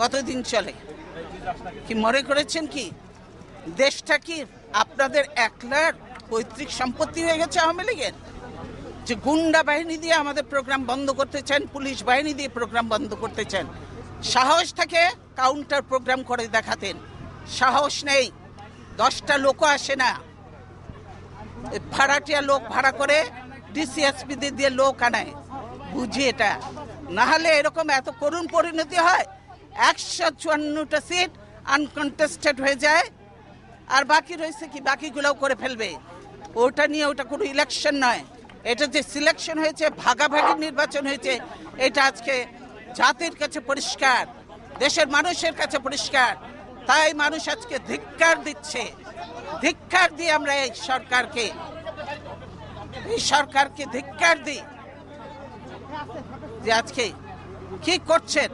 কতদিন চলে? কি মনে করেছেন কি দেশটা কি আপনাদের একলার পৈতৃক সম্পত্তি হয়ে গেছে আওয়ামী লীগের? যে গুন্ডা বাহিনী দিয়ে আমাদের প্রোগ্রাম বন্ধ করতে চান, পুলিশ বাহিনী দিয়ে প্রোগ্রাম বন্ধ করতে চান। সাহস থাকে কাউন্টার প্রোগ্রাম করে দেখাতেন, সাহস নেই। 10টা লোকও আসে না, ভাড়াটিয়া লোক ভাড়া করে ডিসিএসপি দিয়ে লোক আনায়, বুঝি এটা। না হলে এরকম এত করুণ পরিণতি হয়, 154টা সিট আনকন্টেস্টেড হয়ে যায়, আর বাকি রয়েছে কি, বাকিগুলোও করে ফেলবে। ওটা নিয়ে ওটা কোনো ইলেকশন নয়, এটা যে সিলেকশন হয়েছে, ভাগাভাগি নির্বাচন হয়েছে, এটা আজকে জাতির কাছে পরিষ্কার, দেশের মানুষের কাছে পরিষ্কার। তাই মানুষ আজকে ধিক্কার দিচ্ছে। ধিক্কার দিয়ে আমরা এই সরকারকে ধিক্কার দিই যে আজকে কি করছেন।